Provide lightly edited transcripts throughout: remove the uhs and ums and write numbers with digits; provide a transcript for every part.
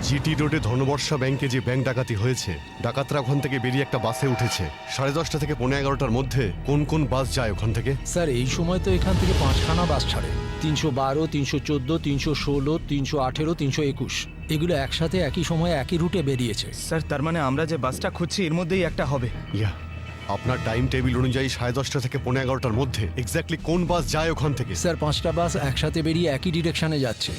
GT রোডে ধনবর্ষা ব্যাংকে যে ব্যাংক ডাকাতি হয়েছে, ডাকাতরা ওখান থেকে বেরিয়ে একটা বাসে উঠেছে। 10:30 থেকে 11:15টার মধ্যে কোন কোন বাস যায় ওখান থেকে? স্যার এই সময় তো এখান থেকে 5খানা বাস ছাড়ে, 312, 314, 316, 318, 321। এগুলো একসাথে একই সময়ে একই রুটে বেরিয়েছে। স্যার তার মানে আমরা যে বাসটা খুঁজছি এর মধ্যেই একটা হবে। ইয়া, আপনার টাইম টেবিল অনুযায়ী 10:30 থেকে 11:15টার মধ্যে এক্স্যাক্টলি কোন বাস যায় ওখান থেকে? স্যার 5টা বাস একসাথে বেরিয়ে একই ডিরেকশনে যাচ্ছে।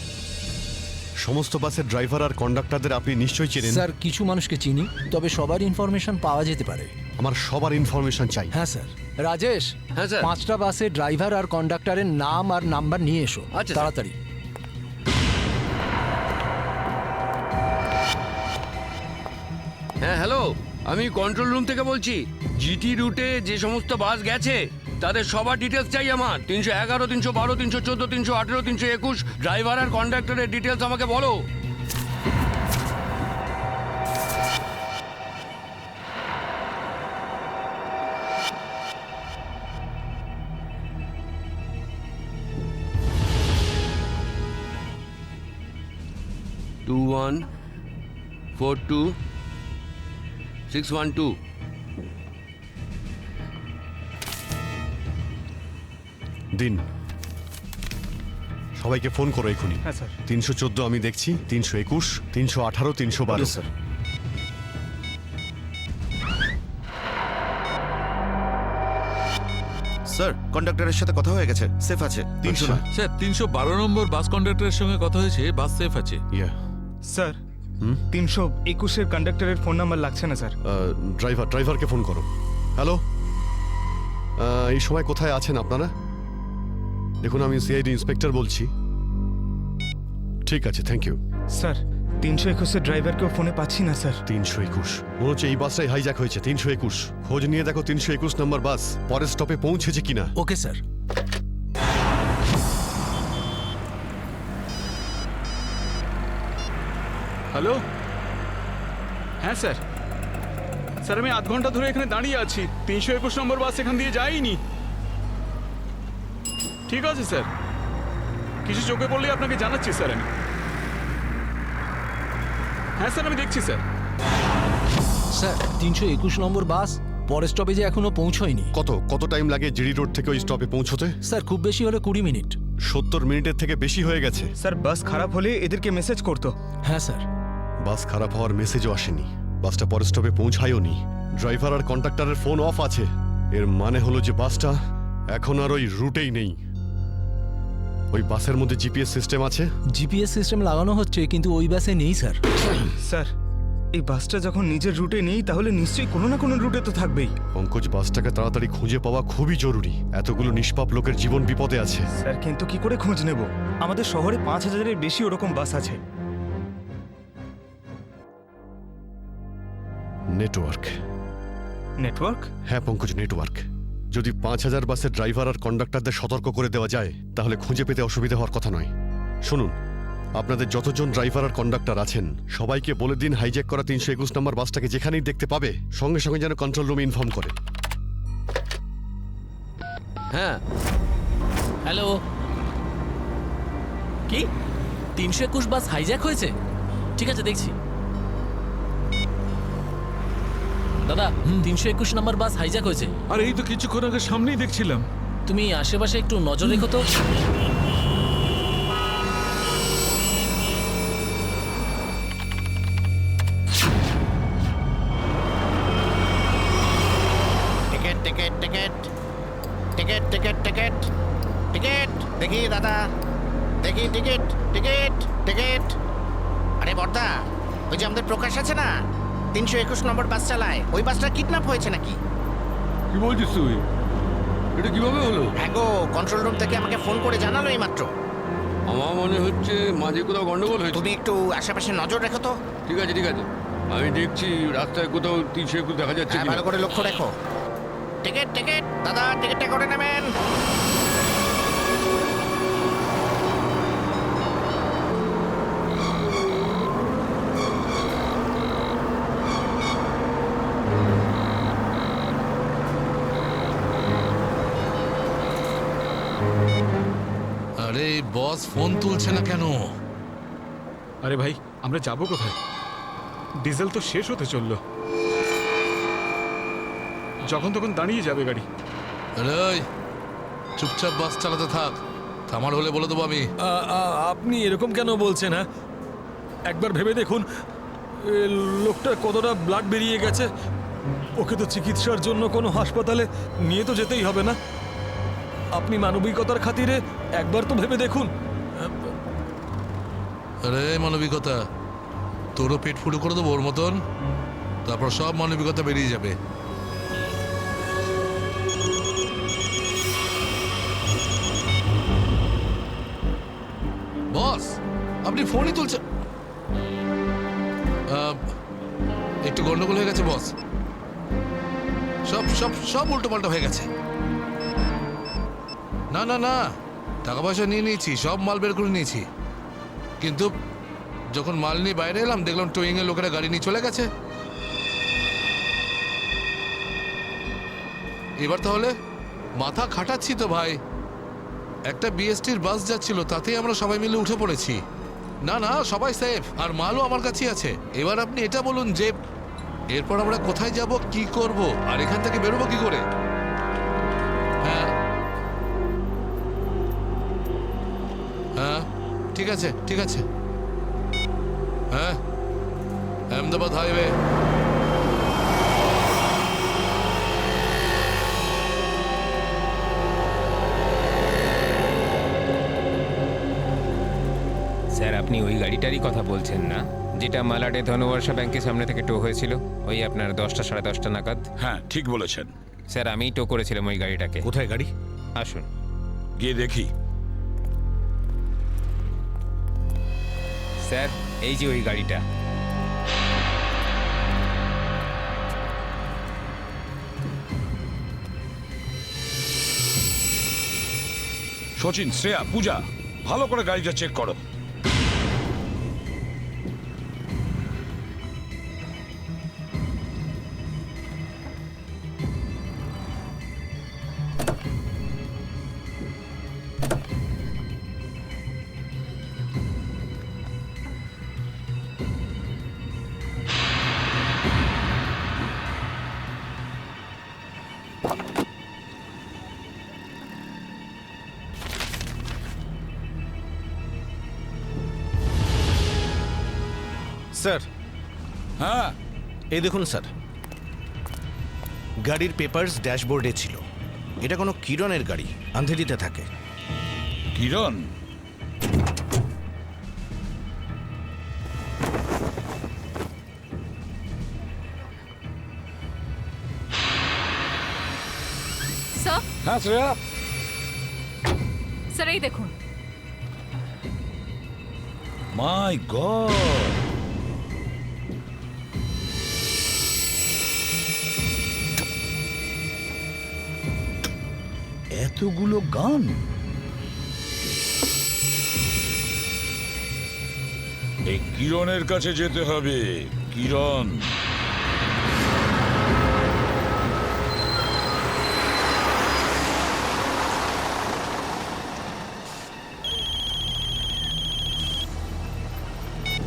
সমস্ত বাসের ড্রাইভার আর কন্ডাক্টরদের আপনি নিশ্চয়ই চেনেন। স্যার কিছু মানুষকে চিনি, তবে সবার ইনফরমেশন পাওয়া যেতে পারে। আমার সবার ইনফরমেশন চাই। হ্যাঁ স্যার। রাজেশ, হ্যাঁ স্যার। 5টা বাসের ড্রাইভার আর কন্ডাক্টরের নাম আর নাম্বার নিয়ে এসো আচ্ছা, স্যার। তাড়াতাড়ি। হ্যাঁ হ্যালো, আমি কন্ট্রোল রুম থেকে বলছি। জিটি রুটে যে সমস্ত বাস গেছে তাদের সবার ডিটেলস চাই আমার। 311, 312, 314, 318, 321 ড্রাইভার আর কন্ডাক্টরের ডিটেলস আমাকে বলো। টু 1 4 2 6 1 2। দিন, সবাইকে ফোন করো এখুনি। হ্যাঁ স্যার। 314 আমি দেখছি, 321, 318, 312। স্যার। স্যার কন্ডাক্টরের সাথে কথা হয়ে গেছে, সেফ আছে। 300 আচ্ছা। না। স্যার 312 নম্বর বাস কন্ডাক্টরের সঙ্গে কথা হয়েছে, বাস সেফ আছে। ইয়া, স্যার 321-এর কন্ডাক্টরের ফোন নাম্বার লাগছে না স্যার। ড্রাইভারকে ফোন করো। হ্যালো, এই সময় কোথায় আছেন আপনারা? দেখুন, আমি সিআইডি ইন্সপেক্টর বলছি। ঠিক আছে, থ্যাংক ইউ। স্যার 321-এর ড্রাইভারকেও ফোনে পাচ্ছি না স্যার। 321 মনে হচ্ছে এই বাসটাই হাইজ্যাক হয়েছে। 321 খোঁজ নিয়ে দেখো 321 নম্বর বাস পরের স্টপে পৌঁছেছে কিনা। Okay sir. হ্যালো, হ্যাঁ স্যার। স্যার আমি আধ ঘন্টা ধরে এখানে দাঁড়িয়ে আছি, 321 নম্বর বাস এখান দিয়ে যায়নি। ঠিক আছে স্যার, কিছু চোখে পড়লেই আপনাকে জানাচ্ছি স্যার আমি। হ্যাঁ স্যার আমি দেখছি স্যার। স্যার 321 নম্বর বাস পরের স্টপেজে এখনো পৌঁছয়নি। কত টাইম লাগে জিডি রোড থেকে ওই স্টপে পৌঁছতে? স্যার খুব বেশি হলে 20 মিনিট। 70 মিনিটের থেকে বেশি হয়ে গেছে। স্যার বাস খারাপ হলে এদেরকে মেসেজ করতো। হ্যাঁ স্যার। বাস খারাপ হওয়ার মেসেজও আসেনি, বাসটা পরের স্টপে পৌঁছায়ও নি। ড্রাইভার আর কন্ডাক্টরের ফোন অফ আছে। এর মানে হলো যে বাসটা এখন আর ওই রুটেই নেই। ওই বাসের মধ্যে জিপিএস সিস্টেম আছে। জিপিএস সিস্টেম লাগানো হচ্ছে, কিন্তু ওই বাসে নেই স্যার। স্যার এই বাসটা যখন নিজের রুটে নেই তাহলে নিশ্চয়ই কোনো না কোনো রুটে তো থাকবেই। পঙ্কজ, বাসটাকে তাড়াতাড়ি খুঁজে পাওয়া খুবই জরুরি। এতগুলো নিষ্পাপ লোকের জীবন বিপদে আছে। স্যার কিন্তু কি করে খোঁজ নেব? আমাদের শহরে 5000-এর বেশি ওরকম বাস আছে। নেটওয়ার্ক। নেটওয়ার্ক? হ্যাঁ পঙ্কজ, নেটওয়ার্ক। যদি 5000 বাসের ড্রাইভার আর কন্ডাক্টরদের সতর্ক করে দেওয়া যায় তাহলে খুঁজে পেতে অসুবিধা হওয়ার কথা নয়। শুনুন, আপনাদের যতজন ড্রাইভার আর কন্ডাক্টর আছেন সবাইকে বলে দিন হাইজ্যাক করা 321 নম্বর বাসটাকে যেখানেই দেখতে পাবে সঙ্গে সঙ্গে যেন কন্ট্রোল রুমে ইনফর্ম করে। হ্যাঁ হ্যালো, কি 321 বাস হাইজ্যাক হয়েছে? ঠিক আছে দেখছি। দাদা 321 নম্বর বাস হাইজ্যাক হয়েছে। আর এই তো কিছুক্ষণ আগে সামনেই দেখছিলাম। তুমি আশেপাশে একটু নজর রেখো তো। Ticket ticket ticket ticket ticket ticket ticket দেখি দাদা, দেখি টিকেট টিকেট টিকেট। আরে বর্দা, ওই যে আমাদের প্রকাশ আছে না, 321 নম্বর বাস চালায়, ওই বাসটা কিডন্যাপ হয়েছে নাকি? কি বলছিস তুই? এটা কিভাবে হলো? হ্যাঁ গো, কন্ট্রোল রুম থেকে আমাকে ফোন করে জানালো এই মাত্র। আমার মনে হচ্ছে মাঝে কোথাও গন্ডগোল হয়েছে। তুমি একটু আশেপাশে নজর রেখো তো। ঠিক আছে ঠিক আছে, আমি দেখছি রাস্তায় কোথাও 321 দেখা যাচ্ছে হ্যাঁ, কিনা। ভালো করে লক্ষ্য রেখো। টিকেট টিকেট দাদা, টিকেটটা করে নেবেন। আরে বস ফোন তুলছে না কেন? আরে ভাই আমরা যাব কোথায়? ডিজেল তো শেষ হতে চললো, যখন তখন দাঁড়িয়ে যাবে গাড়ি। আরে ওই, চুপচাপ বাস চালাতে থাক, থামার হলে বলে দেবো আমি। আপনি এরকম কেন বলছেন? হ্যাঁ, একবার ভেবে দেখুন লোকটার কতটা ব্লাড বেরিয়ে গেছে। ওকে তো চিকিৎসার জন্য কোনো হাসপাতালে নিয়ে তো যেতেই হবে না? আপনি মানবিকতার খাতিরে একবার তো ভেবে দেখুন। আরে মানবিকতা, তোরও পেট ফুটো করে দেবো ওর মতন, তারপর সব মানবিকতা বেরিয়ে যাবে। বস, আপনি ফোনই তুলছেন। একটু গন্ডগোল হয়ে গেছে বস, সব সব সব উল্টো পাল্টা হয়ে গেছে। না না না, টাকা পয়সা নিয়ে নিয়েছি, সব মাল বের করে নিয়েছি, কিন্তু যখন মাল নিয়ে বাইরে এলাম দেখলাম টোয়িং এর লোকেরা গাড়ি নিয়ে চলে গেছে। এবার তাহলে মাথা খাটাচ্ছি তো ভাই। একটা বিএসটির বাস যাচ্ছিল, তাতেই আমরা সবাই মিলে উঠে পড়েছি। না না, সবাই সেফ, আর মালও আমার কাছেই আছে। এবার আপনি এটা বলুন যে এরপর আমরা কোথায় যাব, কি করব, আর এখান থেকে বেরোবো কি করে? হ্যাঁ হ্যাঁ, ঠিক আছে ঠিক আছে। হ্যাঁ, আহমেদাবাদ হাইওয়ে। স্যার, আপনি ওই গাড়িটারই কথা বলছেন না, যেটা মালাডে ধনবর্ষা ব্যাংকের সামনে থেকে টো হয়েছিল ওই আপনার 10টা সাড়ে 10টা নাগাদ? হ্যাঁ, ঠিক বলেছেন স্যার, আমিই টো করেছিলাম ওই গাড়িটাকে। কোথায় গাড়ি? আসুন গিয়ে দেখি। স্যার, এই যে ওই গাড়িটা। সচিন, শ্রেয়া, পূজা, ভালো করে গাড়িটা চেক করো। স্যার, হ্যাঁ, এই দেখুন স্যার, গাড়ির পেপারস ড্যাশবোর্ডে ছিল। এটা কোনো কিরণের গাড়ি, আন্ধেরিতে থাকে। কিরণ? স্যার, হ্যাঁ শ্রেয়া, স্যার এই দেখুন। মাই গড, এতগুলো গান! এই কিরণের কাছে যেতে হবে। কিরণ,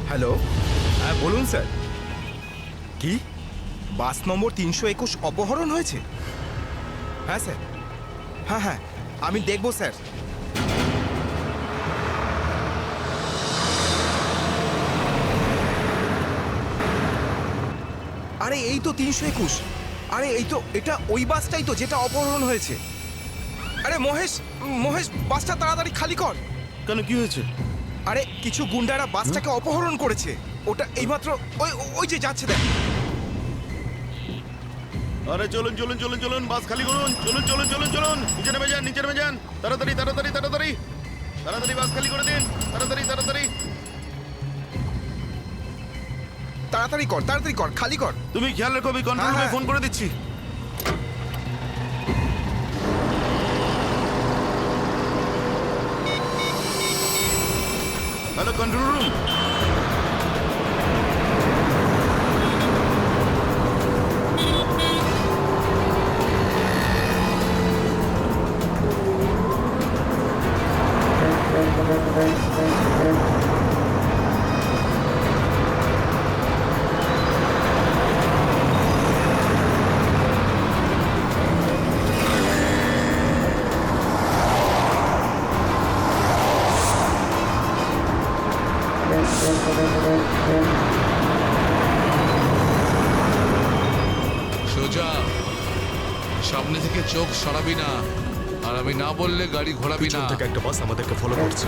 হ্যালো, হ্যাঁ বলুন স্যার। কি বাস নম্বর 321 অপহরণ হয়েছে? হ্যাঁ স্যার, হ্যাঁ হ্যাঁ, আমি দেখব স্যার। আরে এই তো 321। আরে এই তো, এটা ওই বাসটাই তো যেটা অপহরণ হয়েছে। আরে মহেশ, মহেশ, বাসটা তাড়াতাড়ি খালি কর। কেন, কি হয়েছে? আরে কিছু গুন্ডারা বাসটাকে অপহরণ করেছে। ওটা এইমাত্র ওই ওই যে যাচ্ছে, দেখ। আরে চলুন চলুন চলুন চলুন, বাস খালি করুন, চলুন চলুন চলুন চলুন, নিচে নেমে যান, নিচে নেমে যান, তাড়াতাড়ি তাড়াতাড়ি তাড়াতাড়ি তাড়াতাড়ি বাস খালি করে দিন, তাড়াতাড়ি তাড়াতাড়ি তাড়াতাড়ি কর, তাড়াতাড়ি কর, খালি কর। তুমি খেয়াল রেখো, আমি কন্ট্রোল রুমে ফোন করে দিচ্ছি। Hello, control room. চোখ সরাবি না, আর আমি না বললে গাড়ি ঘোরাবি না। পিছন থেকে একটা বাস আমাদেরকে ফলো করছে।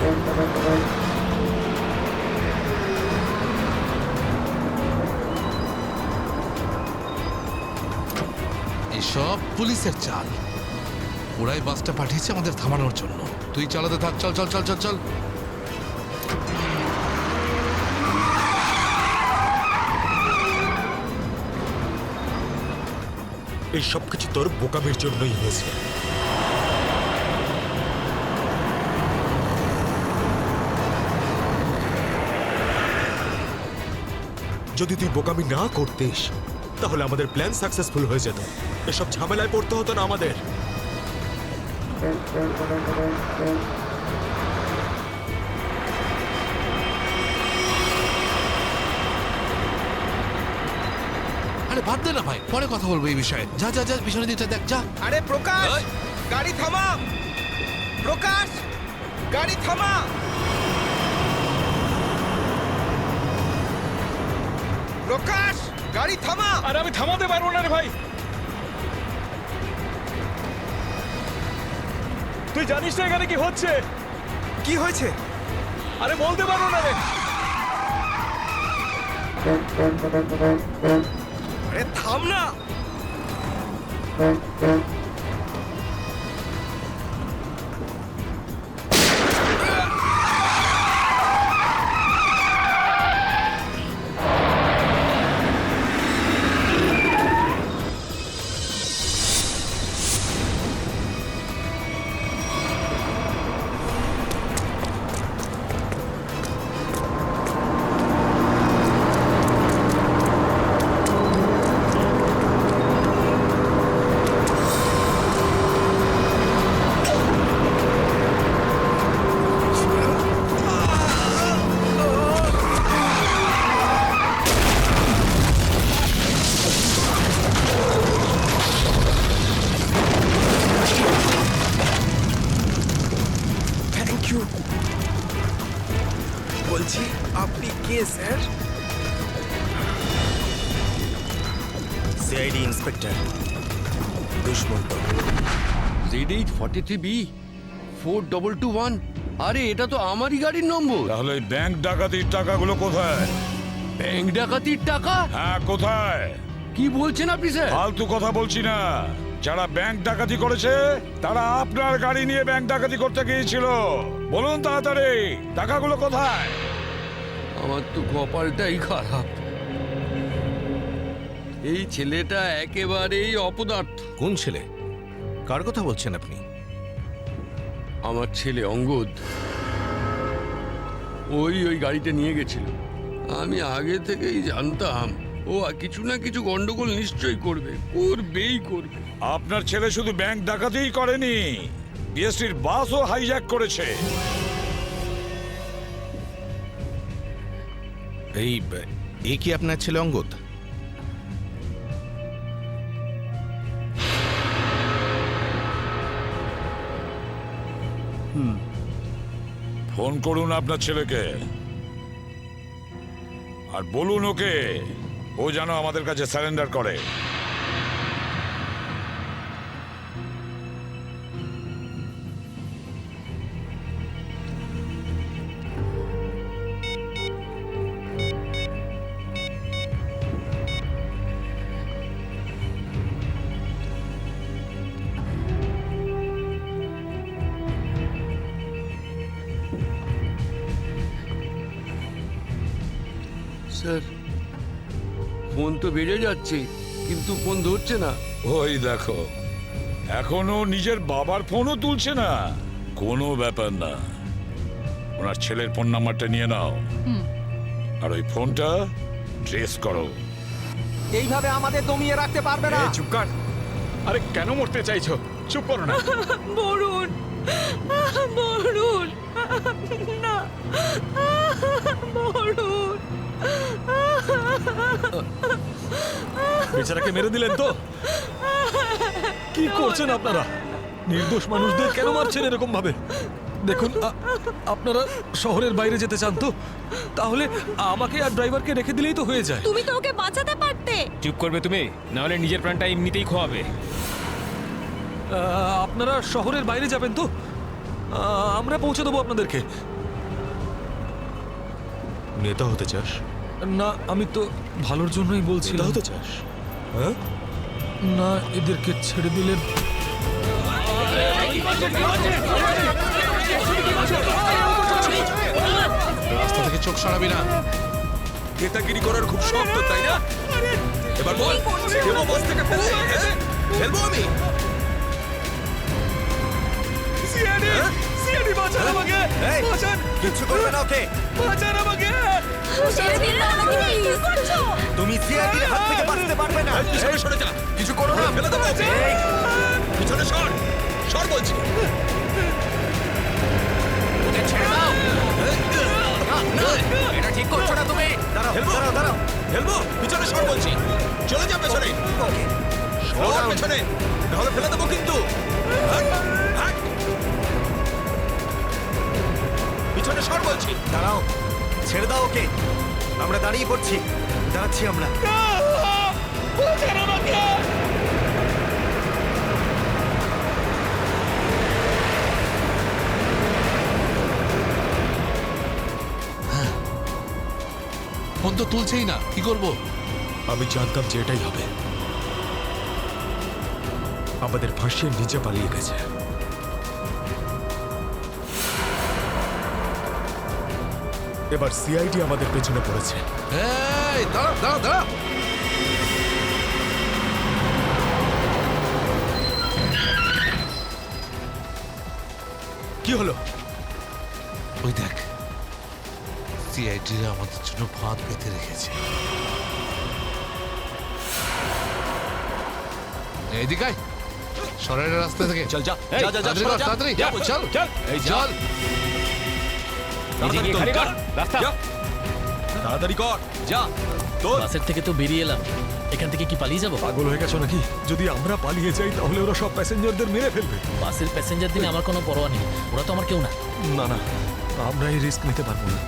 এসব পুলিশের চাল। ওরাই বাসটা পাঠিয়েছে আমাদের থামানোর জন্য। তুই চালাতে থাক, চল চল চল চল চল। এই সব কিছু তোর বোকামির জন্যই হয়েছে। যদি তুই বোকামি না করতিস তাহলে আমাদের প্ল্যান সাকসেসফুল হয়ে যেত, এসব ঝামেলায় পড়তে হতো না আমাদের। আরে বাদ দে না ভাই, পরে কথা বলবো এই বিষয়ে। যা যা যা, পিছনে দিকটা দেখ, যা। আরে প্রকাশ, গাড়ি থামা। প্রকাশ, গাড়ি থামা। প্রকাশ, গাড়ি থামা। আরে আমি থামাতে পারবো না রে ভাই। তুই জানিস না এখানে কি হচ্ছে? কি হয়েছে? আরে বলতে পারবো না রে। আরে থাম না। Thank you. বলছি আপনি কে sir? CID inspector Dushmant. Z843B 4221। আরে এটা তো আমারই গাড়ির নম্বর। তাহলে এই ব্যাংক ডাকাতির টাকাগুলো কোথায়? ব্যাংক ডাকাতির টাকা? হ্যাঁ, কোথায়? কি বলছেন আপনি স্যার? ফালতু কথা বলছি না। যারা ব্যাংক ডাকাতি করেছে তারা আপনার গাড়ি নিয়ে ব্যাংক ডাকাতি করতে গিয়েছিল। বলুন তাড়াতাড়ি, টাকাগুলো কোথায়? আমার তো কপালটাই খারাপ। এই ছেলেটা একেবারেই অপদার্থ। কোন ছেলে? কার কথা বলছেন আপনি? আমার ছেলে অঙ্গদ ওই গাড়িটা নিয়ে গেছিল। আমি আগে থেকেই জানতাম ও কিছু না কিছু গন্ডগোল নিশ্চয়ই করবে, করবেই করবে। আপনার ছেলে শুধু ব্যাংক ডাকাতিই করেনি, বিএসটির বাসও হাইজ্যাক করেছে। এই কি আপনার ছেলে অঙ্গদ? ফোন করুন আপনার ছেলেকে আর বলুন ওকে ও যেন আমাদের কাছে সারেন্ডার করে। স্যার, ফোন তো বেজে যাচ্ছে কিন্তু ফোন ধরছে না। ওই দেখো, এখনো নিজের বাবার ফোনও তুলছে না। কোনো ব্যাপার না, ওনার ছেলের ফোন নাম্বারটা নিয়ে নাও আর ওই ফোনটা ট্রেস করো। এইভাবে আমাদের দমিয়ে রাখতে পারবে না। চুপ কর। আরে কেন মরতে চাইছো? চুপ করো না। বরুণ, বরুণ, না, বরুণ। বেচারাকে মেরে দিলেন তো? কি করছেন আপনারা? নির্দোষ মানুষদের কেন মারছেন এরকম ভাবে? দেখুন, আপনারা শহরের বাইরে যেতে চান তো তাহলে আমাকে আর ড্রাইভারকে রেখে দিলেই তো হয়ে যায়। তুমি তো ওকে বাঁচাতে পারতে। চুপ করবে তুমি, না হলে নিজের প্রাণটা এমনিতেই খোয়াবে। আপনারা শহরের বাইরে যাবেন তো? আমরা পৌঁছে দেবো আপনাদেরকে। নেতা হতে চাস? না, আমি তো ভালোর জন্যই বলছিলাম। হতে চাস? হ্যাঁ, না, এদেরকে ছেড়ে দিলে রাস্তা থেকে চোখ সরাবি না। নেতাগিরি করার খুব শখ তো, তাই না? এবার বল, ফেলবো বাস থেকে ফেলে? হ্যাঁ? ফেলবো আমি? সিআইডি বাঁচান আমাকে! এই, বাঁচান! কিচ্ছু করবে না ওকে। বাঁচান আমাকে! তুমি সিআইডির হাত থেকে বাঁচতে পারবে না। পিছনে সরে যা, কিছু করো না, ফেলে দেবো। এই, পিছনে সর, সর বলছি। ওকে ছেড়ে দাও। এটা ঠিক করছো না তুমি। দাঁড়াও, দাঁড়াও, দাঁড়াও। ফেলবো, পিছনে সর বলছি। চলে যা পেছনে। সর পেছনে, নাহলে ফেলে দেবো কিন্তু। হাট, হাট। পিছনে সর বলছি। দাঁড়াও, ছেড়ে দাও ওকে। আমরা দাঁড়িয়ে পড়ছি, দাঁড়াচ্ছি আমরা। ফোন তো তুলছেই না, কি করব? আমি জানতাম যে এটাই হবে। আমাদের ফাঁসিয়ে নিচে পালিয়ে গেছে। এবার সিআইডি আমাদের পেছনে পড়েছে। এই দাঁড়া দাঁড়া দাঁড়া। কি হলো? ওই দেখ, সিআইডিরা আমাদের জন্য ফাঁদ পেতে রেখেছে। এইদিকে আয়, সরাইয়ের রাস্তা থেকে। চল যা, যা, যা, যা, তাড়াতাড়ি কর, তাড়াতাড়ি চল চল। এই চল। তাড়াতাড়ি কর, যা। তোর বাসের থেকে তো বেরিয়ে এলাম, এখান থেকে কি পালিয়ে যাব? পাগল হয়ে গেছো নাকি? যদি আমরা পালিয়ে যাই তাহলে ওরা সব প্যাসেঞ্জারদের মেরে ফেলবে। বাসের প্যাসেঞ্জার দিনে আমার কোনো পরোয়া নেই, ওরা তো আমার কেউ না। না না, আমরা এই রিস্ক নিতে পারবো না।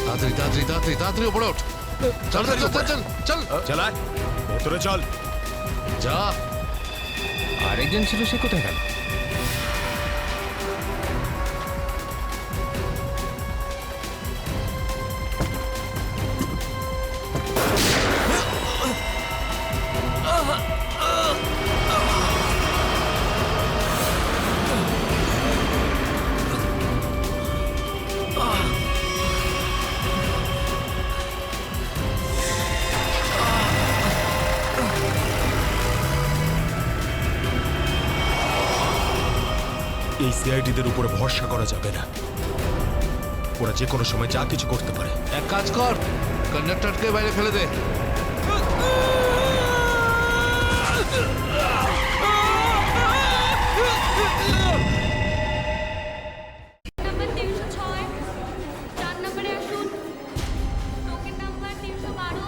তাড়াতাড়ি তাড়াতাড়ি তাড়াতাড়ি তাড়াতাড়ি উপরে ওঠ। চল চল চল চল চল চালায়, ভেতরে চল। যা। আরেকজন ছিল, সে কোথায় গেল? এই সিআইডিদের উপরে ভরসা করা যাবে না। ওরা যে কোনো সময় যা কিছু করতে পারে। এক কাজ কর, কন্ডাক্টরকে বাইরে ফেলে দে। নাম্বার 306, 4 নম্বরে আসুন। টোকেন নাম্বার 312,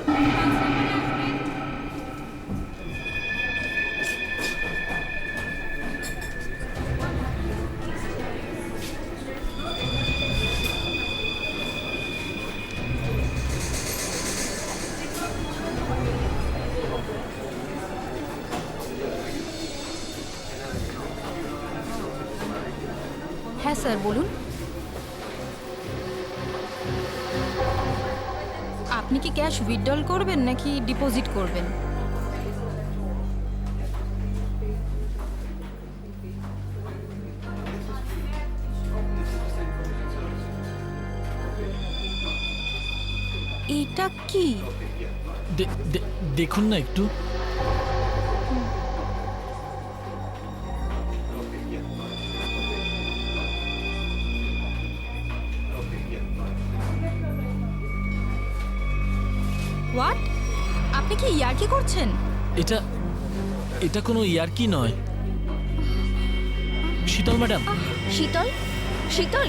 5 নম্বরে আসবেন। হ্যাঁ স্যার, বলুন। আপনি কি ক্যাশ উইথড্রল করবেন নাকি ডিপোজিট করবেন? এটা কি? দেখুন না একটু। হোয়াট? আপনি কি ইয়ার্কি করছেন? এটা এটা কোনো ইয়ার্কি নয়। শীতল ম্যাডাম। শীতল, শীতল,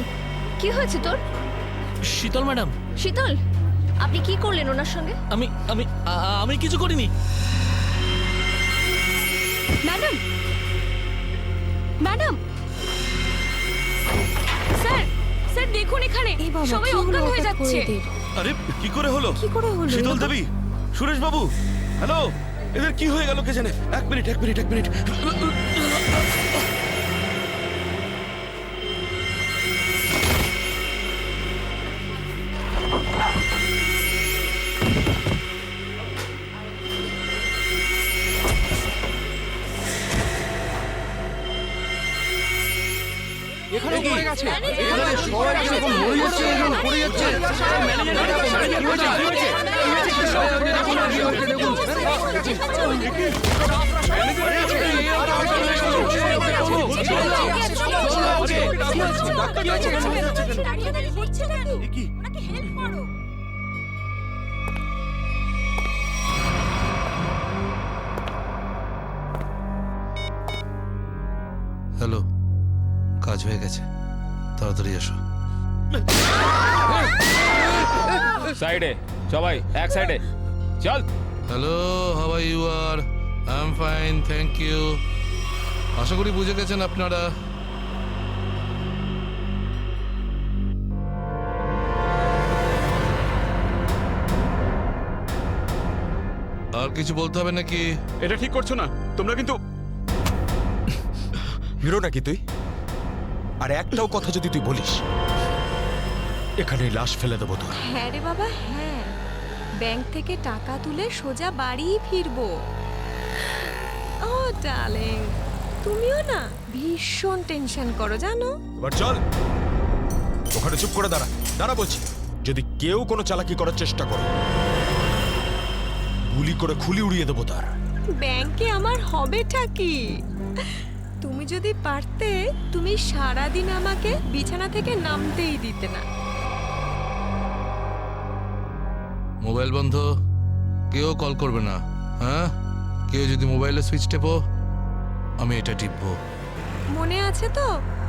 কি হয়েছে তোর? শীতল ম্যাডাম। শীতল, আপনি কি করলেন ওনার সঙ্গে? আমি আমি আমি কিছু করিনি ম্যাডাম, ম্যাডাম, স্যার, স্যার দেখুন এখানে এই বাবা, সবাই কি হলো অজ্ঞান হয়ে হঠাৎ করে যাচ্ছে। এদের? আরে কি করে হলো? কি করে হলো? শীতল দেবী, সুরেশ বাবু, হ্যালো, এদের কি হয়ে গেল কে জানে? এক মিনিট। এখানে পড়ে গেছে। হ্যালো, কাজ হয়ে গেছে, তাড়াতাড়ি এসো। সাইডে সবাই, এক সাইডে চল। Hello, how are you? আর I am fine, thank you. আশা করি বুঝে গেছেন আপনারা। আর কিছু বলতে হবে নাকি? এটা ঠিক করছো না তোমরা কিন্তু। হিরো নাকি তুই? আর একটাও কথা যদি তুই বলিস, এখানে লাশ ফেলে দেবো তোর। হ্যাঁ রে বাবা, হ্যাঁ, ব্যাংক থেকে টাকা তুলে সোজা বাড়ি ফিরবো। ও ডার্লিং, তুমিও না ভীষণ টেনশন করো জানো। এবার চল, ওখানে চুপ করে দাঁড়া। দাঁড়া বলছি। যদি কেউ কোনো চালাকি করার চেষ্টা করে, গুলি করে খুলি উড়িয়ে দেবো তার। ব্যাংকে আমার হবেটা কি? তুমি যদি পারতে, তুমি সারাদিন আমাকে বিছানা থেকে নামতেই দিতে না। মোবাইল বন্ধ, কেউ কল করবে না। হ্যাঁ, কেউ যদি মোবাইলে সুইচ টেপো, আমি এটা টিপবো। মনে আছে তো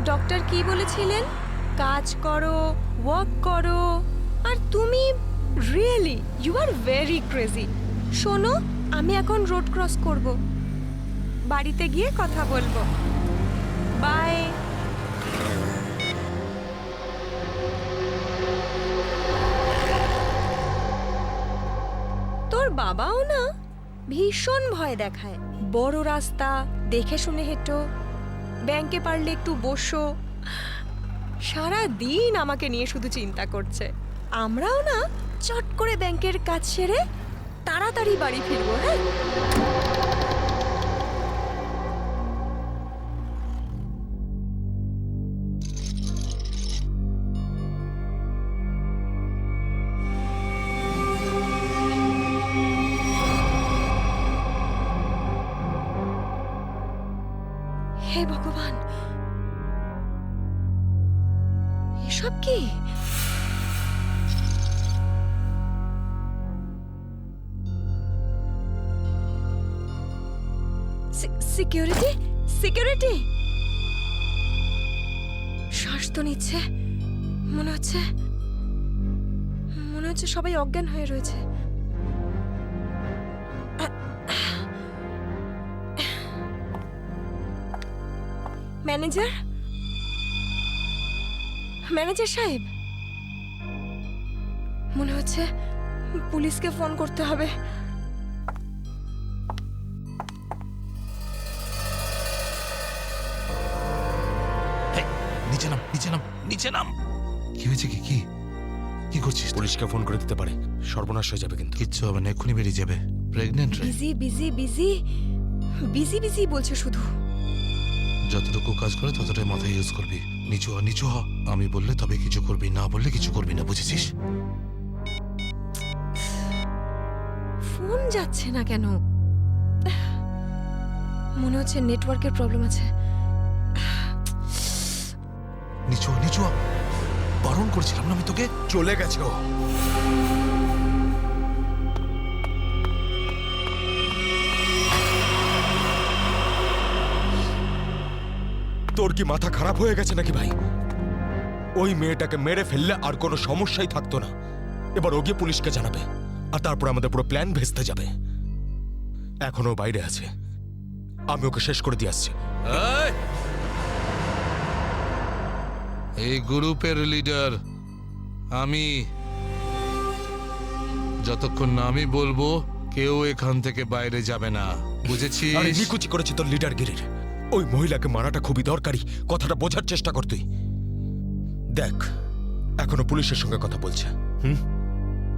ডক্টর কি বলেছিলেন? কাজ করো, ওয়ার্ক করো। আর তুমি really you are very crazy. শোনো, আমি এখন রোড ক্রস করব, বাড়িতে গিয়ে কথা বলবো। বাই। তোর বাবাও না ভীষণ ভয় দেখায়। বড় রাস্তা দেখে শুনে হেঁটো, ব্যাংকে পারলে একটু বসো। সারা দিন আমাকে নিয়ে শুধু চিন্তা করছে। আমরাও না চট করে ব্যাংকের কাজ সেরে তাড়াতাড়ি বাড়ি ফিরবো। হ্যাঁ, হে ভগবান, এসব কি? Security, security. শ্বাস তো নিচ্ছে, মনে হচ্ছে সবাই অজ্ঞান হয়ে রয়েছে। ম্যানেজার, ম্যানেজার সাহেব, মনে হচ্ছে পুলিশকে ফোন করতে হবে। নিচে নাম, নিচে নাম, নিচে নাম। কি হয়েছে? কি কি কি করছিস? পুলিশকে ফোন করে দিতে পারে, সর্বনাশ হয়ে যাবে কিন্তু। কিচ্ছু হবে না, এক্ষুনি বেরিয়ে যাবে। প্রেগনেন্ট রে। Busy busy busy busy busy বলছে শুধু। যতটুকু কাজ করে ততটাই মাথায় ইউজ করবি। নিচু হ, নিচু হ। আমি বললে তবে কিছু করবি, না বললে কিছু করবি না, বুঝেছিস? ফোন যাচ্ছে না কেন? মনে হচ্ছে নেটওয়ার্কের প্রবলেম আছে। নিচু হ, নিচু হ। বারণ করছিলাম না আমি তোকে? চলে গেছে ও। তোর কি মাথা খারাপ হয়ে গেছে নাকি ভাই? ওই মেয়েটাকে মেরে ফেললে আর কোনো সমস্যাই থাকতো না। এবার ও গিয়ে পুলিশকে জানাবে, আর তারপর আমাদের পুরো প্ল্যান ভেস্তে যাবে। এখনো বাইরে আছে, আমি ওকে শেষ করে দিয়ে আসছি। এই গ্রুপের লিডার আমি। যতক্ষণ না আমি বলবো কেউ এখান থেকে বাইরে যাবে না, বুঝেছিস? আরে নিকুচি করেছি তোর লিডারগিরির। ওই মহিলাকে মারাটা খুবই দরকারি, কথাটা বোঝার চেষ্টা কর তুই। দেখ, এখনো পুলিশের সঙ্গে কথা বলছে।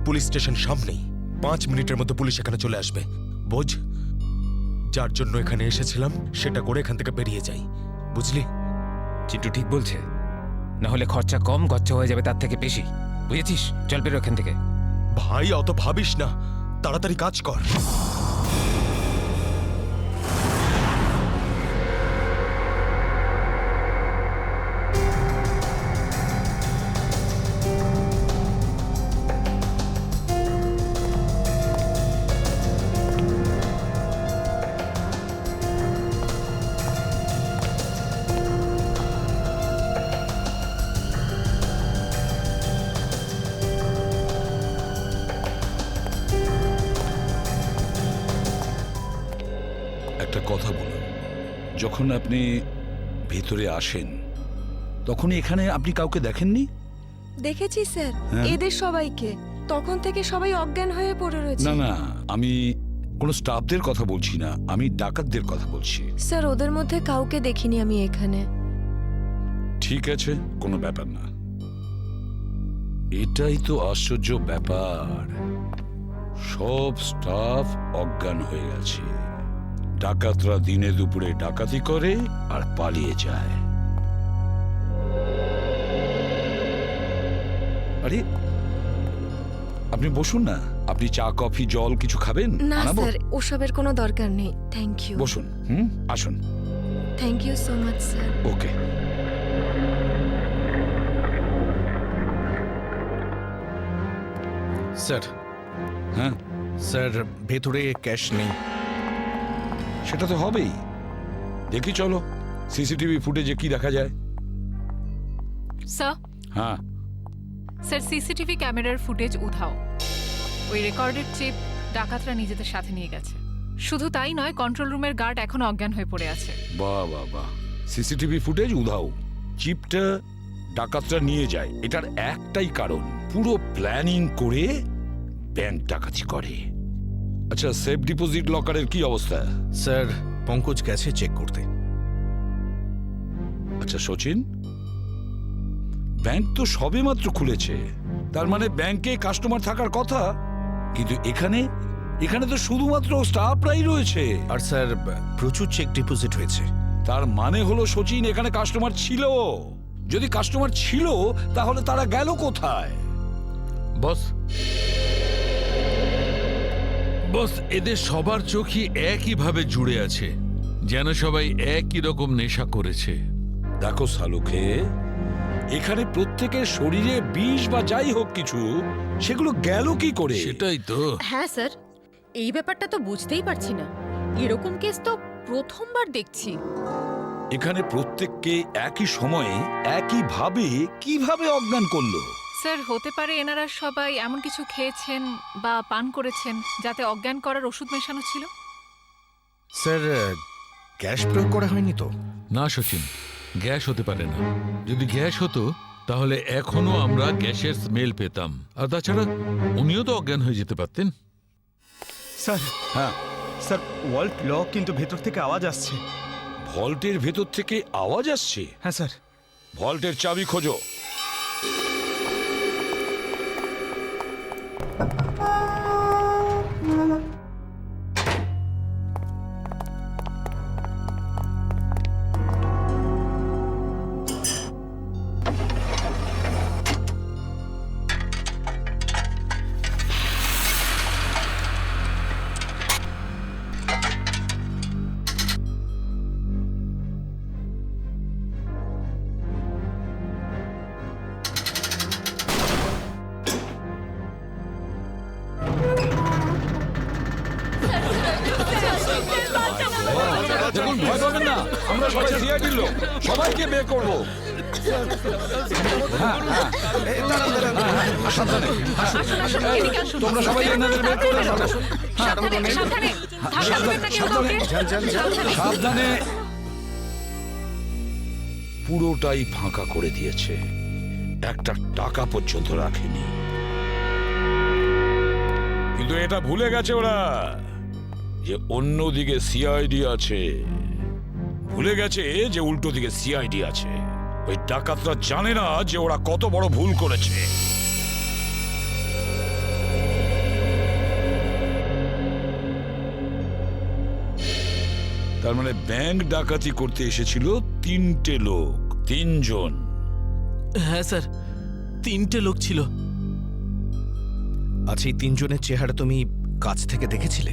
পুলিশ স্টেশন সামনেই, 5 মিনিটের মধ্যে পুলিশ এখানে চলে আসবে। বোঝ, যার জন্য এখানে এসেছিলাম সেটা করে এখান থেকে বেরিয়ে যাই, বুঝলি? চিন্টু ঠিক বলছে, না হলে খরচা কম খরচা হয়ে যাবে তার থেকে বেশি, বুঝেছিস? চল বেরো এখান থেকে। ভাই অত ভাবিস না, তাড়াতাড়ি কাজ কর। একটা কথা বলুন, যখন আপনি ভেতরে আসেন তখন এখানে আপনি কাউকে দেখেননি? দেখেছি স্যার, হ্যাঁ। এদের সবাইকে। তখন থেকে সবাই অজ্ঞান হয়ে পড়ে রয়েছে। না না, আমি কোনো স্টাফদের কথা বলছি না, আমি ডাকাতদের কথা বলছি। স্যার, ওদের মধ্যে কাউকে দেখিনি আমি এখানে। ঠিক আছে, কোনো ব্যাপার না। এটাই তো আশ্চর্য ব্যাপার, সব স্টাফ অজ্ঞান হয়ে গেছে। ডাকাতরা দিনে দুপুরে ডাকাতি করে আর পালিয়ে যায়। আরে আপনি বসুন না, আপনি চা কফি জল কিছু খাবেন? না আনাবো? স্যার, ওসবের কোনো দরকার নেই। Thank you. বসুন, আসুন। Thank you so much sir. Okay. Sir, হ্যাঁ স্যার ভেতরে ক্যাশ নেই। সেটা তো হবেই। দেখি চলো সিসিটিভি ফুটেজে কি দেখা যায়। স্যার, হ্যাঁ স্যার সিসিটিভি ক্যামেরার ফুটেজ উধাও। ওই রেকর্ডেড চিপ ডাকাতরা নিজেদের সাথে নিয়ে গেছে। শুধু তাই নয়, কন্ট্রোল রুমের গার্ড এখনো অজ্ঞান হয়ে পড়ে আছে। বাহ বাহ বাহ, সিসিটিভি ফুটেজ উধাও, চিপটা ডাকাতরা নিয়ে যায়, এটার একটাই কারণ, পুরো প্ল্যানিং করে ব্যাংক ডাকাতি করে। আচ্ছা, সেফ ডিপোজিট লকারের কি অবস্থা? স্যার পঙ্কজ গেছে চেক করতে। আচ্ছা সচিন, ব্যাংক তো সবেমাত্র খুলেছে, তার মানে ব্যাংকে কাস্টমার থাকার কথা, কিন্তু এখানে এখানে তো শুধুমাত্র স্টাফরাই রয়েছে। আর স্যার প্রচুর চেক ডিপোজিট হয়েছে। তার মানে হলো সচিন, এখানে কাস্টমার ছিল। যদি কাস্টমার ছিল তাহলে তারা গেল কোথায়? বস, বস, এদের সবার চোখই একইভাবে জুড়ে আছে, যেন সবাই একই রকম নেশা করেছে। দেখো সালুকে, এখানে প্রত্যেকের শরীরে বিষ বা যাই হোক কিছু, সেগুলো গেল কি করে? সেটাই তো। হ্যাঁ স্যার, এই ব্যাপারটা তো বুঝতেই পারছি না। এরকম কেস তো প্রথমবার দেখছি। এখানে প্রত্যেককে একই সময়ে একইভাবে কিভাবে অজ্ঞান করলো? স্যার, হতে পারে এনারা সবাই এমন কিছু খেয়েছেন বা পান করেছেন যাতে অজ্ঞান করার ওষুধ মেশানো ছিল। স্যার গ্যাস প্রয়োগ করা হয়নি তো? না সচিন, গ্যাস হতে পারে না। যদি গ্যাস হতো তাহলে এখনো আমরা গ্যাসের স্মেল পেতাম। আর তাছাড়া উনিও তো অজ্ঞান হয়ে যেতে পারতেন। স্যার, হ্যাঁ স্যার ওয়াল্ট লক, কিন্তু ভেতর থেকে আওয়াজ আসছে। ভল্টের ভেতর থেকে আওয়াজ আসছে? হ্যাঁ স্যার। ভল্টের চাবি খোঁজো। দেখুন, ভয় পাবেন না, আমরা সবাই সিআইডির লোক, সবাইকে বের করবো। তোমরা সবাই এনাদের বের করে ফেলো। সাবধানে। পুরোটাই ফাঁকা করে দিয়েছে, একটা টাকা পর্যন্ত রাখেনি। কিন্তু এটা ভুলে গেছে ওরা যে অন্যদিকে সিআইডি আছে, ভুলে গেছে যে উল্টো দিকে সিআইডি আছে। ওই ডাকাতরা জানে না যে ওরা কত বড় ভুল করেছে। তার মানে ব্যাংক ডাকাতি করতে এসেছিল 3টে লোক, 3 জন। হ্যাঁ স্যার, 3টে লোক ছিল। আচ্ছা, এই 3 জনের চেহারা তুমি কাছ থেকে দেখেছিলে?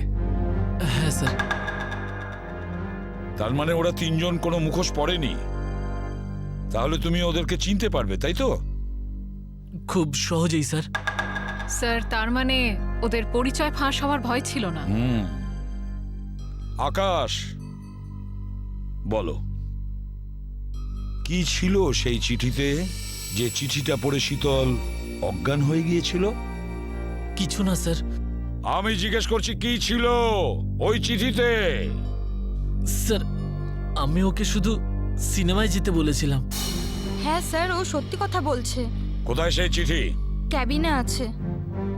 হ্যাঁ স্যার। তার মানে ওরা 3 জন কোনো মুখোশ পরেনি। তাহলে তুমি ওদেরকে চিনতে পারবে, তাই তো? খুব সহজেই স্যার। স্যার তার মানে ওদের পরিচয় ফাঁস হওয়ার ভয় ছিল না। আকাশ, বলো কি ছিল সেই চিঠিতে, যে চিঠিটা পড়ে শীতল অজ্ঞান হয়ে গিয়েছিল? কিছু না স্যার। আমি জিজ্ঞেস করছি কি ছিল ওই চিঠিতে? স্যার আমি ওকে শুধু সিনেমায় যেতে বলেছিলাম। হ্যাঁ স্যার, ও সত্যি কথা বলছে। কোথায় সেই চিঠি? ক্যাবিনে আছে।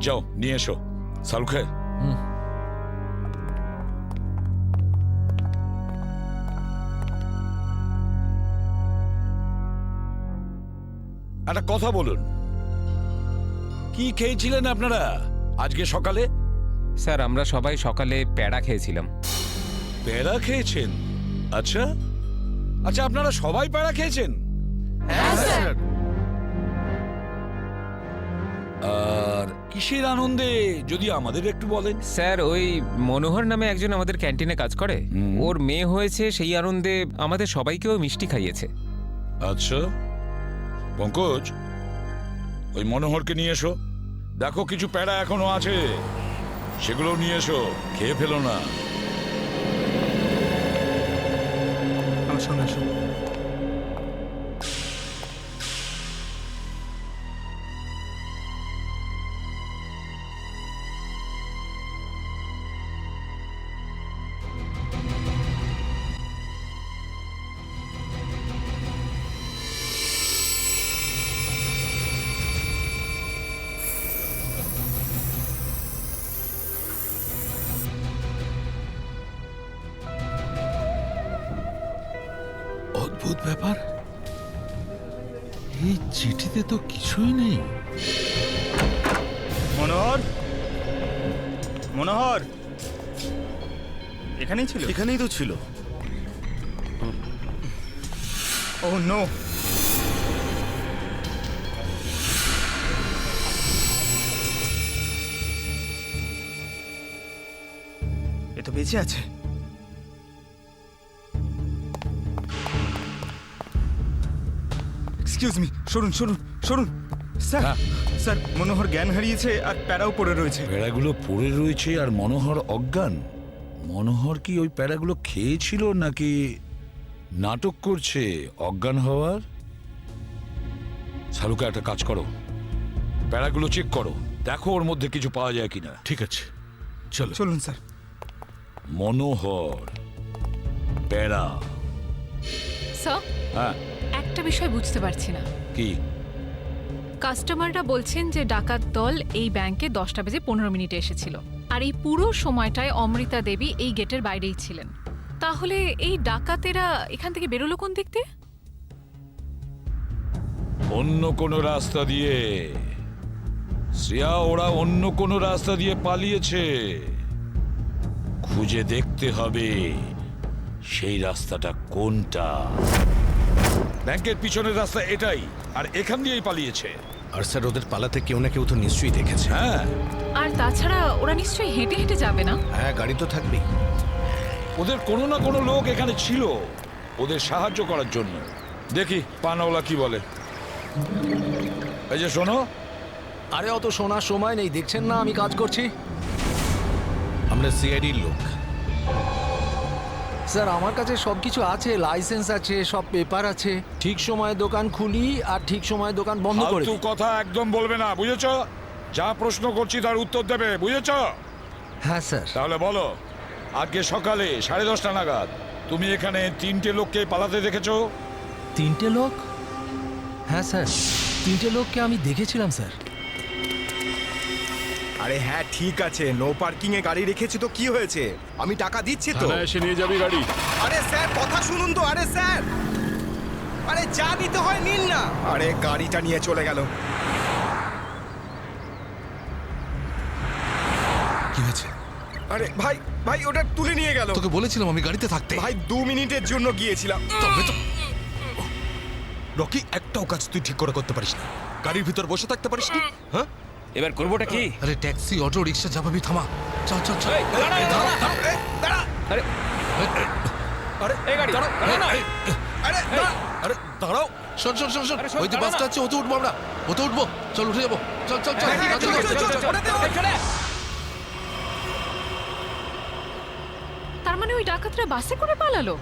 যাও নিয়ে এসো। সালুখে, একটা কথা বলুন, কি খেয়েছিলেন আপনারা আজকে সকালে? স্যার আমরা সবাই সকালে প্যাড়া খেয়েছিলাম। প্যাড়া খেয়েছেন? আচ্ছা আচ্ছা, আপনারা সবাই প্যাড়া খেয়েছেন? হ্যাঁ স্যার। আর কিসের আনন্দে যদি আমাদের একটু বলেন? স্যার ওই মনোহর নামে একজন আমাদের ক্যান্টিনে কাজ করে, ওর মেয়ে হয়েছে, সেই আনন্দে আমাদের সবাইকেও মিষ্টি খাইয়েছে। আচ্ছা পঙ্কজ, ওই মনোহরকে নিয়ে এসো। দেখো কিছু প্যাড়া এখনো আছে, সেগুলো নিয়ে এসো, খেয়ে ফেলো না। আমার সঙ্গে আসুন। অদ্ভুত ব্যাপার, এই চিঠিতে তো কিছুই নেই। মনোহর, মনোহর এখানেই ছিল? এখানেই তো ছিল। ও নো, এ তো বেঁচে আছে। এক্সকিউজ মি, সরুন সরুন সরুন। স্যার স্যার, মনোহর জ্ঞান হারিয়েছে আর প্যারাও পড়ে রয়েছে। প্যাড়াগুলো পড়ে রয়েছে আর মনোহর অজ্ঞান? মনোহর কি ওই প্যাড়াগুলো খেয়েছিল নাকি নাটক করছে অজ্ঞান হওয়ার? শালুকা, একটা কাজ করো, প্যাড়াগুলো চেক করো, দেখো ওর মধ্যে কিছু পাওয়া যায় কিনা। ঠিক আছে, চলো। চলুন স্যার। মনোহর, প্যাড়া। স্যার হ্যাঁ, একটা বিষয় বুঝতে পারছি না। কি? কাস্টমাররা বলছেন যে ডাকাত দল এই ব্যাংকে 10টা বেজে 15 মিনিটে এসেছিল, আর এই পুরো সময়টায় অমৃতা দেবী এই গেটের বাইরেই ছিলেন। তাহলে এই ডাকাতেরা এখান থেকে বেরোলো কোন দিক দিয়ে? অন্য কোনো রাস্তা দিয়ে। শ্রেয়া, ওরা অন্য কোনো রাস্তা দিয়ে পালিয়েছে। খুঁজে দেখতে হবে সেই রাস্তাটা কোনটা। ব্যাংকের পিছনের রাস্তা এটাই, আর এখান দিয়েই পালিয়েছে। আর স্যার, ওদের পালাতে কেউ না কেউ তো নিশ্চয়ই দেখেছে। হ্যাঁ, আর তাছাড়া ওরা নিশ্চয়ই হেঁটে হেঁটে যাবে না? হ্যাঁ, গাড়ি তো থাকবেই। ওদের কোনো না কোনো লোক এখানে ছিল ওদের সাহায্য করার জন্য। দেখি পানাওয়ালা কি বলে। এই যে শোনো। আরে অত শোনার সময় নেই, দেখছেন না আমি কাজ করছি। আমরা সিআইডির লোক। স্যার আমার কাছে সব কিছু আছে, লাইসেন্স আছে, সব পেপার আছে। ঠিক সময়ে দোকান খুলি আর ঠিক সময়ে দোকান বন্ধ করে ফালতু কথা একদম বলবে না, বুঝেছো? যা প্রশ্ন করছি তার উত্তর দেবে, বুঝেছো? হ্যাঁ স্যার। তাহলে বলো, আজকে সকালে 10:30 নাগাদ তুমি এখানে 3টে লোককে পালাতে দেখেছো? তিনটে লোক? হ্যাঁ স্যার, তিনটে লোককে আমি দেখেছিলাম স্যার। আরে হ্যাঁ ঠিক আছে, নো পার্কিং এ গাড়ি রেখেছি তো কি হয়েছে, আমি টাকা দিচ্ছি তো। থানায় এসে নিয়ে যাবি গাড়ি। আরে স্যার কথা শুনুন তো, আরে স্যার, আরে যা নিতে হয় নিন না। আরে গাড়িটা নিয়ে চলে গেল। কি হয়েছে? আরে ভাই ভাই ওটা তুলে নিয়ে গেল। তোকে বলেছিলাম আমি গাড়িতে থাকতে। ভাই 2 মিনিটের জন্য গিয়েছিলাম। তবে তো রকি, একটাও কাজ তুই ঠিক করে করতে পারিস না, গাড়ির ভিতর বসে থাকতে পারিস না। হ্যাঁ, এবার করবোটা কি? আরে ট্যাক্সি, অটো, রিক্সা যাবাবি, থামা। চল চল চল। আরে আরে এই গাড়ি দাঁড়াও, দাঁড়াও না। আরে দাঁড়াও, শোন শোন শোন শোন, আরে শোন, ওই যে দাঁড়াও বাসটা না। আছে, ওতে উঠবো আমরা, ওতে উঠবো। চল উঠে যাবো, চল চল চল। তার মানে ওই ডাকাতরা বাসে করে পালালো?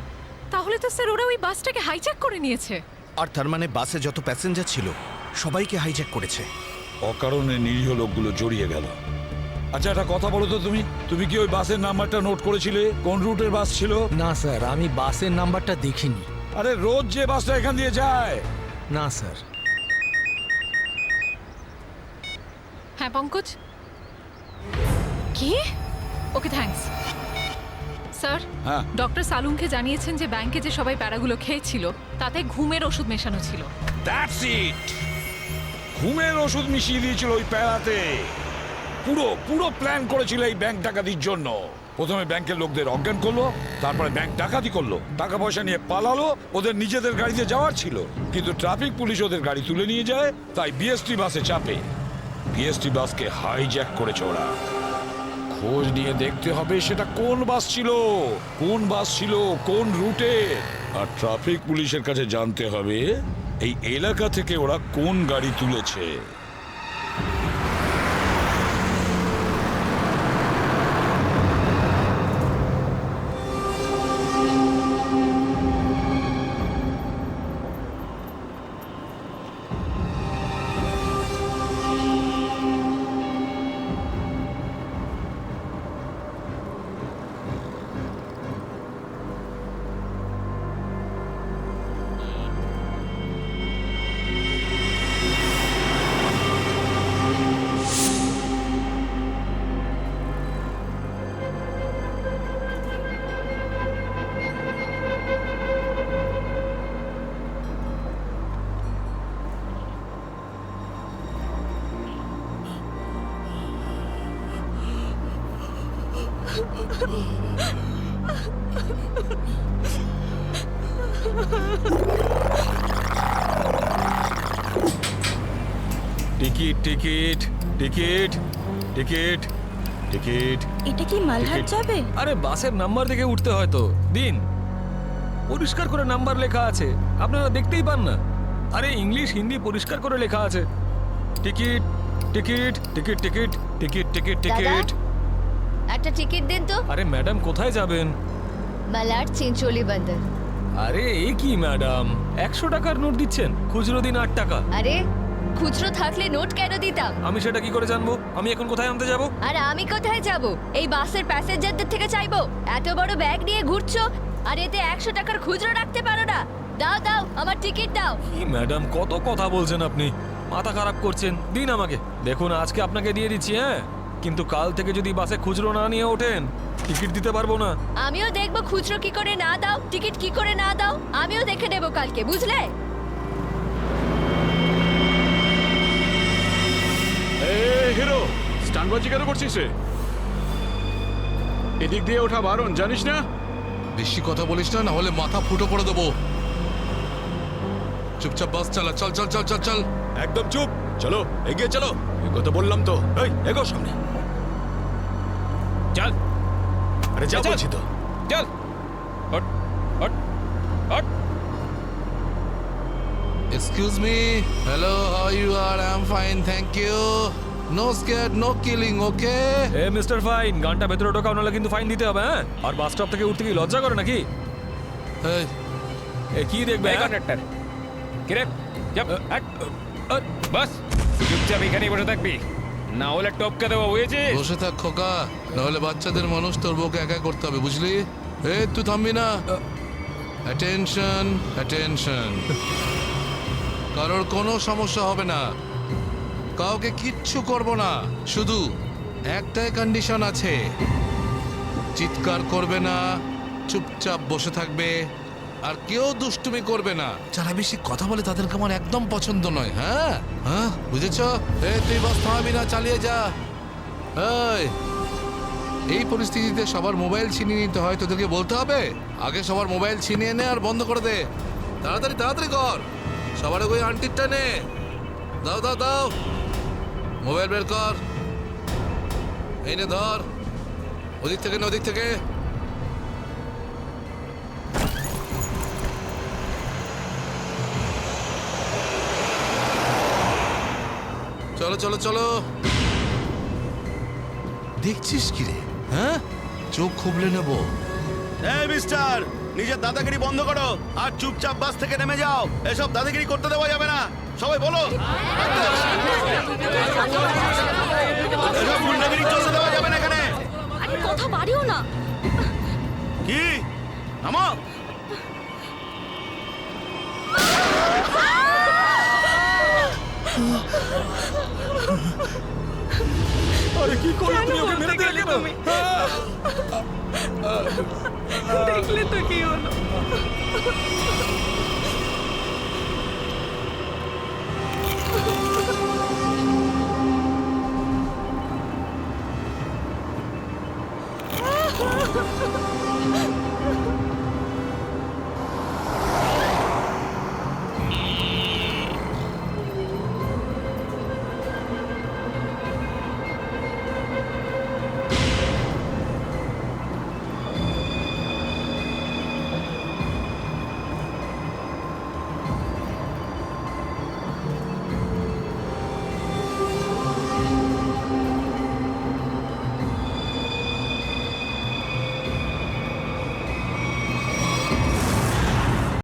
তাহলে তো স্যার ওরা ওই বাসটাকে হাইজ্যাক করে নিয়েছে। আর তার মানে বাসে যত প্যাসেঞ্জার ছিল সবাইকে হাইজ্যাক করেছে। অকারণে নিরীহ লোকগুলো জড়িয়ে গেল। আচ্ছা একটা কথা বলো তো, তুমি কি ওই বাসের নাম্বারটা নোট করেছিলে? কোন রুটের বাস ছিল? না স্যার, আমি বাসের নাম্বারটা দেখিনি। আরে রোজ যে বাসটা এখান দিয়ে যায়। না স্যার। হ্যাঁ পঙ্কজ, কি? Okay thanks sir. হ্যাঁ ডক্টর সালুংকে জানিয়েছেন যে ব্যাংকে যে সবাই প্যারাগুলো খেয়েছিল তাতে ঘুমের ওষুধ মেশানো ছিল। দ্যাটস ইট, ঘুমের ওষুধ মিশিয়ে দিয়েছিল ওই প্যারাতে। পুরো পুরো প্ল্যান করেছিল এই ব্যাংক ডাকাতির জন্য। প্রথমে ব্যাংকের লোকদের অজ্ঞান করলো, তারপরে ব্যাংক ডাকাতি করলো, টাকা পয়সা নিয়ে পালালো। ওদের নিজেদের গাড়িতে যাওয়ার ছিল, কিন্তু ট্রাফিক পুলিশ ওদের গাড়ি তুলে নিয়ে যায়, তাই বিএসটি বাসে চাপে। বিএসটি বাসকে হাইজ্যাক করেছে ওরা। খোঁজ নিয়ে দেখতে হবে সেটা কোন বাস ছিল, কোন বাস ছিল কোন রুটে। আর ট্রাফিক পুলিশের কাছে জানতে হবে এই এলাকা থেকে ওরা কোন গাড়ি তুলেছে। Ticket ticket ticket ticket ticket. এটা কি মালহাট যাবে? আরে বাসের নাম্বার দেখে উঠতে হয় তো। দিন, পরিষ্কার করে নাম্বার লেখা আছে, আপনারা দেখতেই পান না? আরে ইংলিশ হিন্দি পরিষ্কার করে লেখা আছে। Ticket ticket ticket ticket ticket ticket ticket. একটা টিকিট দিন তো। আরে ম্যাডাম কোথায় যাবেন? মালাড চিঞ্চোলি বন্দর। আরে এ কি ম্যাডাম, 100 টাকার নোট দিচ্ছেন, খুচরো দিন 8 টাকা। আরে খুচরো থাকলে নোট কেন দিতাম? আমি সেটা কি করে জানবো? আমি এখন কোথায় আনতে যাব? আর আমি কোথায় যাব? এই বাসের প্যাসেঞ্জারদের থেকে চাইবো? এত বড় ব্যাগ নিয়ে ঘুরছো আর এতে 100 টাকার খুচরো রাখতে পারো না? দাও দাও, আমার টিকিট দাও। কি ম্যাডাম, কত কথা বলছেন আপনি, মাথা খারাপ করছেন। দিন আমাকে। দেখুন আজকে আপনাকে দিয়ে দিচ্ছি, হ্যাঁ, কিন্তু কাল থেকে যদি বাসে খুচরো না নিয়ে ওঠেন টিকিট দিতে পারবো না। আমিও দেখবো খুচরো কি করে না দাও, টিকিট কি করে না দাও, আমিও দেখে নেব কালকে, বুঝলে? হিরো, স্টানবাজি কেন করছিস রে? এদিক দিয়ে ওঠা বারণ, জানিস না? বেশি কথা বলিস না, না হলে মাথা ফুটো করে দেবো। চুপচাপ বাস চালা, চল চল চল চল চল। একদম চুপ, চলো এগিয়ে চলো। এগো তো বললাম তো, এই এগো সামনে। চল। আরে যা বলছি তো। চল। Hot hot hot. Excuse me. Hello, how you are? I'm fine, thank you. No scared, no killing, okay? A mister fine, গানটা ভেতরে ঢোকাও, নাহলে কিন্তু ফাইন দিতে হবে, হ্যাঁ? আর বাস স্টপ থেকে উঠতে কি লজ্জা করে নাকি? এ কি দেখবে? এই কন্ডাক্টর কি রে? যাব হট। বাস চুপচাপ এখানেই বসে থাকবি, না হলে টপকে দেবো, বুঝেছিস? বসে থাক খোকা, নাহলে বাচ্চাদের মানুষ তোর বউকে একা করতে হবে, বুঝলি? এই তুই থামবি না। অ্যাটেনশন অ্যাটেনশন, কারোর কোনো সমস্যা হবে না, কাউকে কিচ্ছু করব না, শুধু একটাই কন্ডিশন আছে, চিৎকার করবে না, চুপচাপ বসে থাকবে, আর কেউ দুষ্টুমি করবে না। যারা বেশি কথা বলে তাদেরকে আমার একদম পছন্দ নয়। হ্যাঁ হ্যাঁ, বুঝেছ? তুই বাস থামাবি না, চালিয়ে যা। এই পরিস্থিতিতে সবার মোবাইল ছিনিয়ে নিতে হয়, তোদেরকে বলতে হবে আগে সবার মোবাইল ছিনিয়ে নে আর বন্ধ করে দে। তাড়াতাড়ি তাড়াতাড়ি কর, সবার ওই আন্টিরটা নে। দাও দাও দাও, মোবাইল বের কর, এই নে ধর, ওদিক থেকে না ওদিক থেকে। চলো চলো চলো। দেখছিস কি রে? হ্যাঁ, চোখ খুবলে নেব। এই মিস্টার, নিজের দাদাগিরি বন্ধ করো আর চুপচাপ বাস থেকে নেমে যাও। এসব দাদাগিরি করতে দেওয়া যাবে না, সবাই বলো। এসব গুন্ডাগিরি চলতে দেওয়া যাবে না এখানে। আরে কথা বাড়িও না। কি নামো। আরে কি করলে তুমি? ওকে মেরে দিলে কেন? দেখলে তো কি হলো।